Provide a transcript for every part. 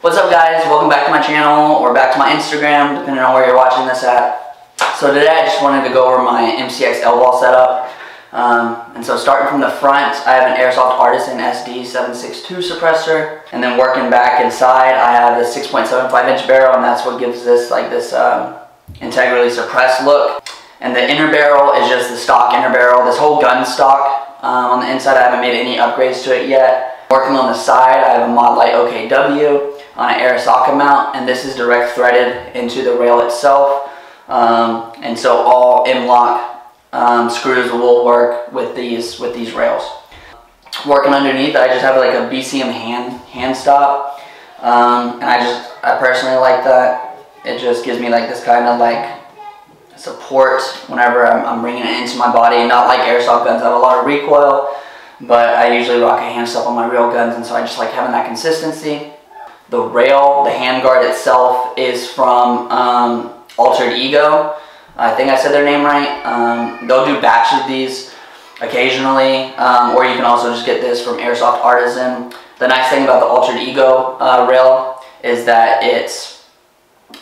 What's up guys, welcome back to my channel or back to my Instagram, depending on where you're watching this at. So today I just wanted to go over my MCX Lvaw setup. And so starting from the front, I have an Airsoft Artisan SD762 suppressor. And then working back inside, I have a 6.75-inch barrel, and that's what gives this integrally suppressed look. And the inner barrel is just the stock inner barrel. This whole gun stock. On the inside I haven't made any upgrades to it yet. Working on the side, I have a MODLITE OKW on an air socket mount, and this is direct threaded into the rail itself. And so all M-lock screws will work with these rails. Working underneath, I just have like a BCM Handstop, and I personally like that. It just gives me like this kind of like support whenever I'm bringing it into my body. Not like airsoft guns have a lot of recoil, but I usually rock a handstop on my real guns, and so I just like having that consistency. The rail, the handguard itself, is from Altrd Ego. I think I said their name right. They'll do batches of these occasionally, or you can also just get this from Airsoft Artisan. The nice thing about the Altrd Ego rail is that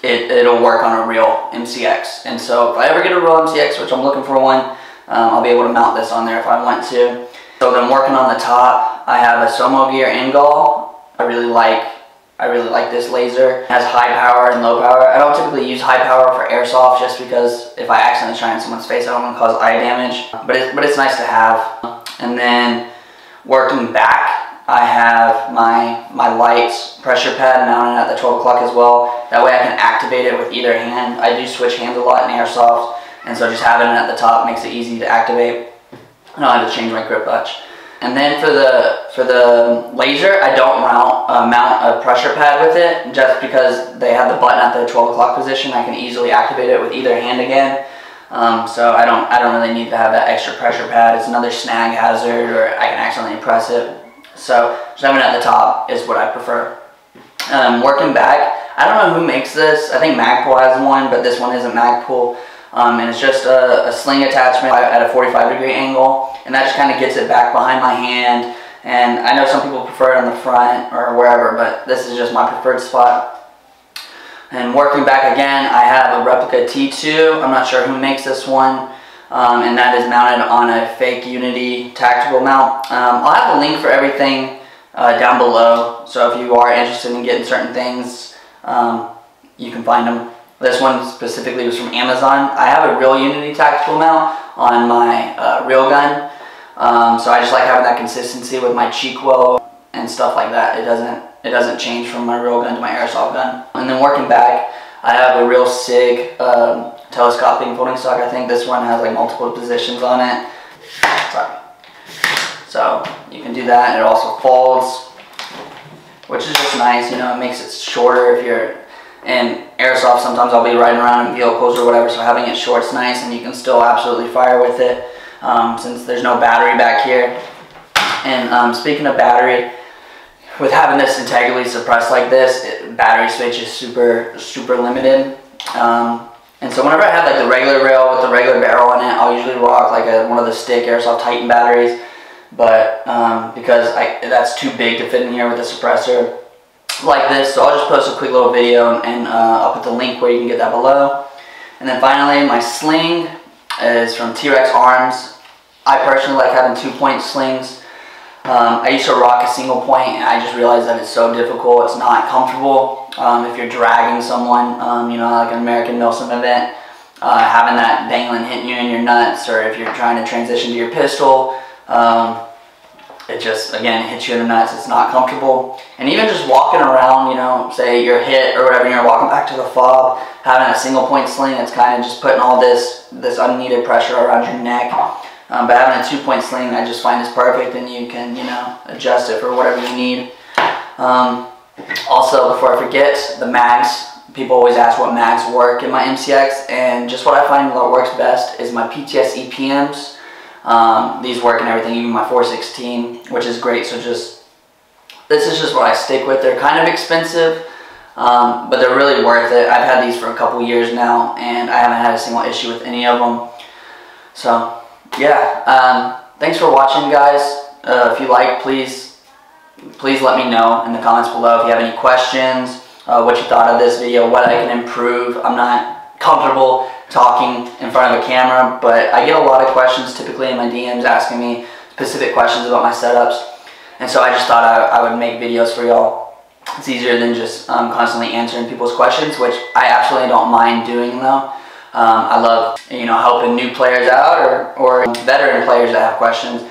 it'll work on a real MCX. And so if I ever get a real MCX, which I'm looking for one, I'll be able to mount this on there if I want to. So then working on the top, I have a SOMOGEAR NGAL. I really like this laser. It has high power and low power. I don't typically use high power for airsoft just because if I accidentally shine in someone's face, I don't want to cause eye damage. But it's nice to have. And then working back, I have my lights pressure pad mounted at the 12 o'clock as well. That way I can activate it with either hand. I do switch hands a lot in airsoft, and so just having it at the top makes it easy to activate. I don't have to change my grip much. And then for the laser, I don't mount a pressure pad with it, just because they have the button at the 12 o'clock position. I can easily activate it with either hand again. So I don't really need to have that extra pressure pad. It's another snag hazard, or I can accidentally press it. So just having it at the top is what I prefer. Working back, I don't know who makes this. I think Magpul has one, but this one isn't Magpul. And it's just a sling attachment at a 45-degree angle, and that just kind of gets it back behind my hand. And I know some people prefer it on the front or wherever, but this is just my preferred spot. And working back again, I have a replica T2. I'm not sure who makes this one, and that is mounted on a fake Unity tactical mount. I'll have a link for everything down below, so if you are interested in getting certain things, you can find them. This one specifically was from Amazon. I have a real Unity tactical mount on my real gun, so I just like having that consistency with my cheek well and stuff like that. It doesn't change from my real gun to my airsoft gun. And then working back, I have a real SIG telescoping folding stock. I think this one has like multiple positions on it. Sorry. So you can do that. It also folds, which is just nice. You know, it makes it shorter if you're in airsoft. Sometimes I'll be riding around in vehicles or whatever, so having it short's nice, and you can still absolutely fire with it since there's no battery back here. And speaking of battery, with having this integrally suppressed like this, battery switch is super limited. And so whenever I have like the regular rail with the regular barrel on it, I'll usually rock like one of the stick Airsoft Titan batteries. But because that's too big to fit in here with the suppressor like this, so I'll just post a quick little video, and I'll put the link where you can get that below. And then finally, my sling is from TREX arms. I personally like having 2-point slings. I used to rock a single point, and I just realized that it's so difficult. It's not comfortable if you're dragging someone, you know, like an American Milsim event, having that dangling hitting you in your nuts, or if you're trying to transition to your pistol. It just, again, hits you in the nuts. It's not comfortable. And even just walking around, you know, say you're hit or whatever, and you're walking back to the fob, having a single point sling, it's kind of just putting all this unneeded pressure around your neck. But having a 2-point sling, I just find is perfect, and you can, you know, adjust it for whatever you need. Also, before I forget, the mags. People always ask what mags work in my MCX, and just what I find that works best is my PTS EPMs. These work and everything, even my 416, which is great. So this is just what I stick with. They're kind of expensive, but they're really worth it. I've had these for a couple years now, and I haven't had a single issue with any of them. So yeah, thanks for watching, guys. If you like, please please let me know in the comments below if you have any questions, what you thought of this video, what I can improve. I'm not comfortable talking in front of a camera, but I get a lot of questions typically in my DMs asking me specific questions about my setups, and so I just thought I would make videos for y'all. It's easier than just constantly answering people's questions, which I absolutely don't mind doing though. I love, helping new players out or veteran players that have questions.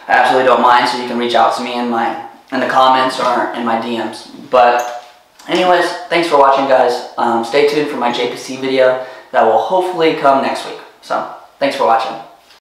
I absolutely don't mind, so you can reach out to me in the comments or in my DMs. But anyways, thanks for watching, guys. Stay tuned for my JPC video that will hopefully come next week. So thanks for watching.